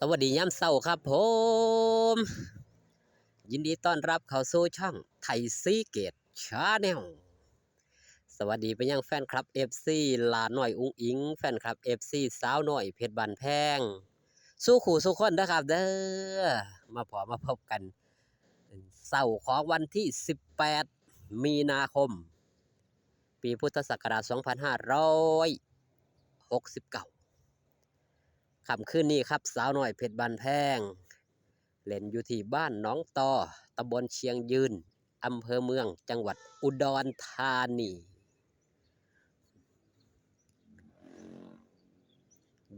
สวัสดียามเช้าครับผมยินดีต้อนรับเข้าสู่ช่องไทยซีเกตชาแนลสวัสดีไปยังแฟนคลับ FC ลาหน่อยอุ้งอิงแฟนคลับ FC สาวหน่อยเพชรบานแพงสู้ขู่สู้คนนะครับเด้อมาพบกันเช้าของวันที่18มีนาคมปีพุทธศักราช2569ค่ำคืนนี้ครับสาวหน่อยเพชรบานแพงเล่นอยู่ที่บ้านหนองตอตำบลเชียงยืนอำเภอเมืองจังหวัดอุดรธานี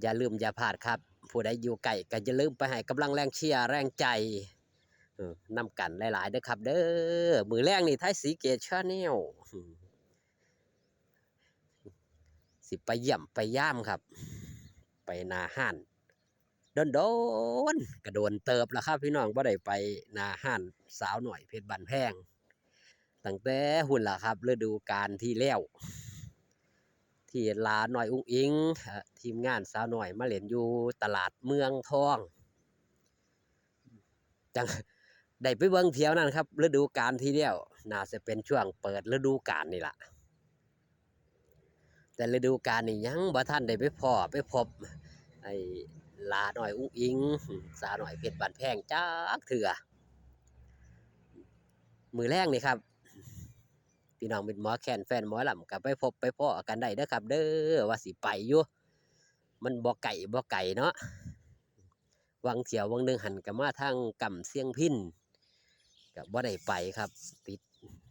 อย่าลืมอย่าพลาดครับผู้ใดอยู่ไกลก็อย่าลืมไปให้กำลังแรงเชียร์แรงใจนำกันหลายๆเด้อครับเด้อมือแรงนี่ไทยสีเกตชาแนลสิไปเยี่ยมไปย่ามครับไปนาห้านโดนกระโดนเติบแล้วครับพี่น้องบ่ได้ไปนาห้านสาวหน่อยเพชรบันแพงตั้งแต่หุ่นล่ะครับฤดูกาลที่แล้วที่ลาหน่อยอุ้งอิงทีมงานสาวหน่อยมาเล่นอยู่ตลาดเมืองทองจังได้ไปเบิ่งเที่ยวนั่นครับฤดูกาลที่แล้วน่าจะเป็นช่วงเปิดฤดูกาลนี่ล่ะแต่ฤดูกาลนี่ยังบ่ทันได้ไปพบไอ้ลาหน่อยอุ้งอิงสาวหน่อยเพชรบันแพงจักเถื่อมือแรกนี่ครับพี่น้องเป็นหมอแคนแฟนหมอลำกับไปพบไปพ้อกันได้เด้อครับเด้อว่าสิไปอยู่มันบ่ไก่เนาะวังเที่ยววังหนึ่งหันกับมาทางกำเสียงพินกับบ่ได้ไปครับ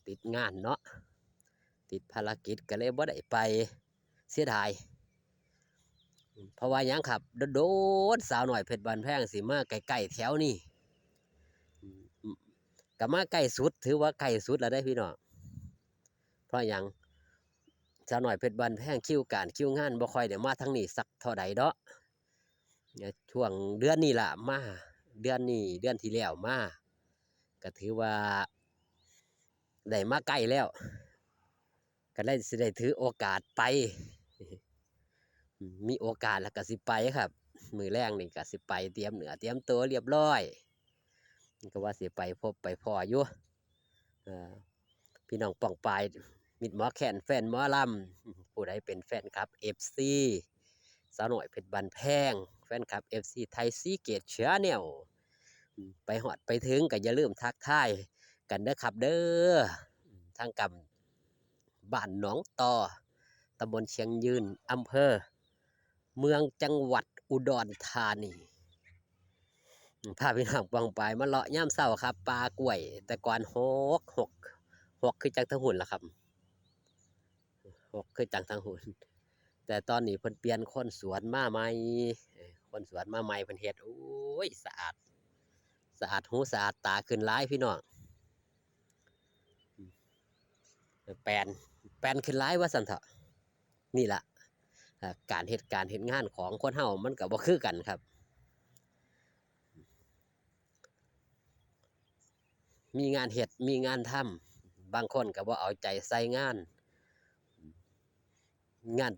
ติดงานเนาะติดภารกิจก็เลยบ่ได้ไปเสียดายเพราะว่ายังครับโดนสาวหน่อยเพชรบานแพงสิมาใกล้ๆแถวนี่กับมาใกล้สุดถือว่าใกล้สุดแล้วได้พี่น้องเพราะยังสาวหน่อยเพชรบานแพงคิวงานบ่ค่อยเดี๋ยวมาทั้งนี้สักเท่าใดเนาะช่วงเดือนนี้ล่ะมาเดือนนี้เดือนที่แล้วมาก็ถือว่าได้มาใกล้แล้วก็ได้สิได้ถือโอกาสไปมีโอกาสแล้วก็สิไปครับมือแรงนี่ก็สิไปเตรียมเนื้อเตรียมตัวเรียบร้อยก็ว่าสิไปพบไปพออยู่พี่น้องป่องปลายมิดหมอแคนแฟนหมอลำผู้ใดเป็นแฟนครับ FC สาวหน่อยเพชรบันแพงแฟนคลับ FC ไทยซีเกตชาแนลไปหอดไปถึงก็อย่าลืมทักทายกันเด้อครับเด้อทางกับบ้านหนองตอตำบลเชียงยืนอำเภอเมืองจังหวัดอุดรธานีพาพี่น้องปังไปมาเลาะย่ามเศร้าครับปลากล้วยแต่ก่อนหกคือจังทั้งหุ่นล่ะครับหกคือจังทั้งหุ่นแต่ตอนนี้เพิ่นเปลี่ยนคนสวนมาใหม่คนสวนมาใหม่เพิ่นเฮ็ดโอ้ยสะอาดหูสะอาดตาขึ้นหลายพี่น้องแปลนขึ้นหลายว่าซั่นเถาะนี่ล่ะการเฮ็ดงานของคนเฮามันก็บ่คือกันครับมีงานเฮ็ดมีงานทำบางคนก็บ่เอาใจใส่งาน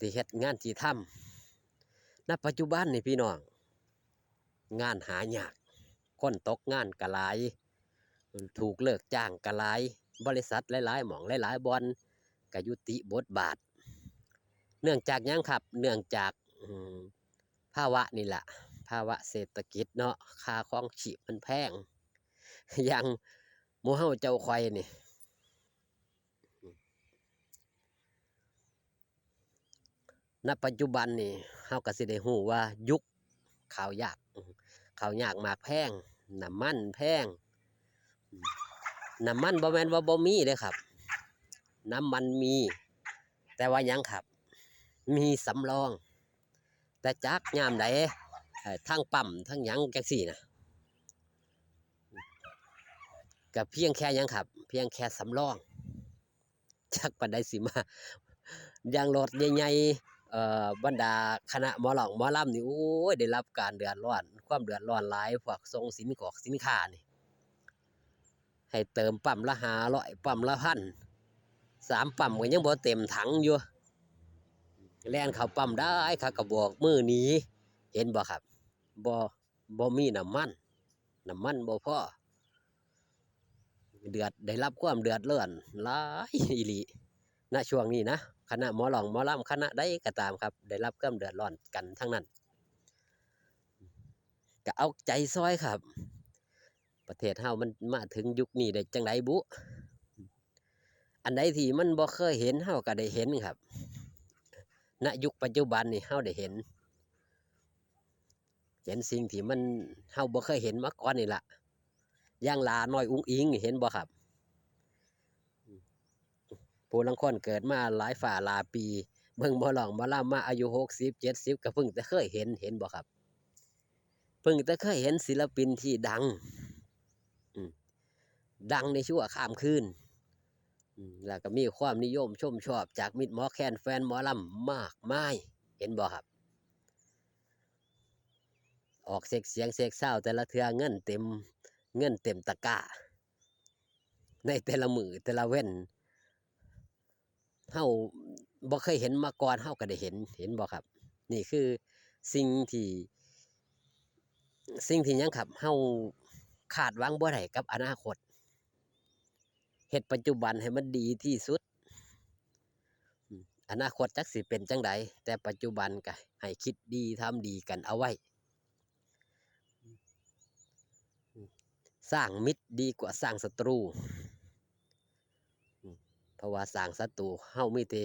ที่เฮ็ดงานที่ทำณปัจจุบันนี่พี่น้องงานหายากคนตกงานก็หลายถูกเลิกจ้างก็หลายบริษัทหลายๆหม่องหลายๆบ่อนก็ยุติบทบาทเนื่องจากหยังครับเนื่องจากภาวะนี่แหละภาวะเศรษฐกิจเนาะค่าครองชีพมันแพงอย่างหมู่เฮาเจ้าควายนี่ณปัจจุบันนี่เฮาก็สิได้ฮู้ว่ายุคข้าวยากมากแพงน้ำมันแพงน้ำมันบ่แม่นว่าบ่มีเด้อครับน้ำมันมีแต่ว่ายังครับมีสำรองแต่จักยามใดทั้งปั๊มทั้งหยังจังซี่นะก็เพียงแค่ยังครับเพียงแค่สำรองจักปานใดสิมาอย่างรถใหญ่ๆบรรดาคณะหมอลำนี่โอ้ยได้รับการเดือดร้อนความเดือดร้อนหลายพวกส่งสินค้านี่ให้เติมปั๊มละ500ปั๊มละ1,000 3ปั๊มก็ยังบ่เต็มถังอยู่แล่นเข้าปั๊มได้ครับก็บอกมือหนีเห็นบ่ครับบ่ บ่มีน้ำมันบ่พอได้รับความเดือดร้อนหลายอีหลีณช่วงนี้นะคณะหมอลำคณะใดก็ตามครับได้รับความเดือดร้อนกันทั้งนั้นก็เอาใจซอยครับประเทศเฮามันมาถึงยุคนี้ได้จังไดบุอันใดที่มันบ่เคยเห็นเฮาก็ได้เห็นครับณยุคปัจจุบันนี่เฮาได้เห็นสิ่งที่มันเฮาบ่เคยเห็นมาก่อนนี่ล่ะอย่างหลาน้อยอุ๋งอิงนี่เห็นบ่ครับผู้ลางคนเกิดมาหลายฝ่าหลายปีเบิ่งหมอลำมาอายุ60 70ก็เพิ่งจะเคยเห็นบ่ครับเพิ่งจะเคยเห็นศิลปินที่ดังดังในชั่วข้ามคืนแล้วก็มีความนิยมชมชอบจากมิตรหมอแคนแฟนหมอลำมากมายเห็นบ่ครับออกเสียงเซาแต่ละเทื่อเงินเต็มตะกร้าในแต่ละมือแต่ละเว้นเฮาบ่เคยเห็นมาก่อนเฮาก็ได้เห็นบ่ครับนี่คือสิ่งที่หยังครับเฮาคาดหวังบ่ได้กับอนาคตเฮ็ดปัจจุบันให้มันดีที่สุดอนาคตจักสิเป็นจังใดแต่ปัจจุบันก็ให้คิดดีทำดีกันเอาไว้สร้างมิตรดีกว่าสร้างศัตรูเพราะว่าสร้างศัตรูเฮามีแต่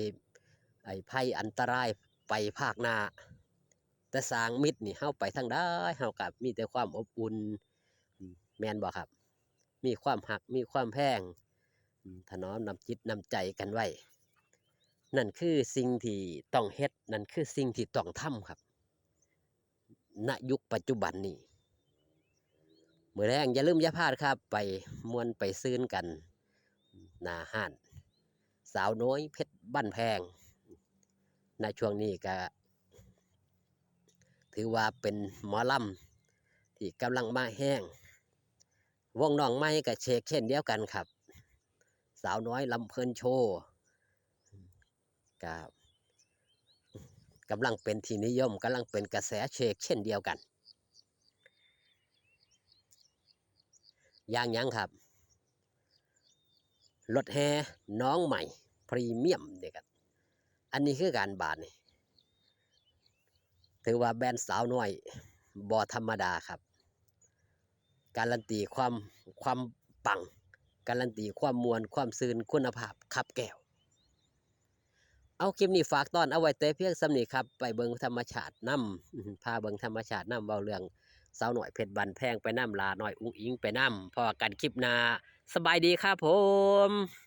ภัยอันตรายไปภาคหน้าแต่สร้างมิตรนี่เฮาไปทางใดเฮาก็มีแต่ความอบอุ่นแม่นบ่ครับมีความหักมีความแพงถนอมน้ำจิตน้ำใจกันไว้นั่นคือสิ่งที่ต้องเฮ็ดนั่นคือสิ่งที่ต้องทำครับณยุคปัจจุบันนี้มื้อแรงอย่าลืมอย่าพลาดครับไปม่วนไปซื่นกันหน้าห้านสาวน้อยเพชรบ้านแพงในช่วงนี้ก็ถือว่าเป็นหมอลำที่กำลังมาแห้งวงน้องไม้กับเชกเช่นเดียวกันครับสาวน้อยลำเพลินโชว์กับกำลังเป็นที่นิยมกำลังเป็นกระแสเชกเช่นเดียวกันอย่างยังครับรถแห่น้องใหม่พรีเมียมเนี่ยครับอันนี้คือการบาทนี่ถือว่าแบรนด์สาวน้อยบ่ธรรมดาครับการันตีความปังการันตีความมวลความซื่นคุณภาพขับแก้วเอาคลิปนี้ฝากตอนเอาไว้แต่เพียงสำนีครับไปเบิ่งธรรมชาติน้ำพาเบิ่งธรรมชาติน้ำเบาเรื่องสาวหน่อยเพชรบันแพงไปน้ำลาหน่อยอุ้งอิงไปน้ำพอกันคลิปหน้าสบายดีครับผม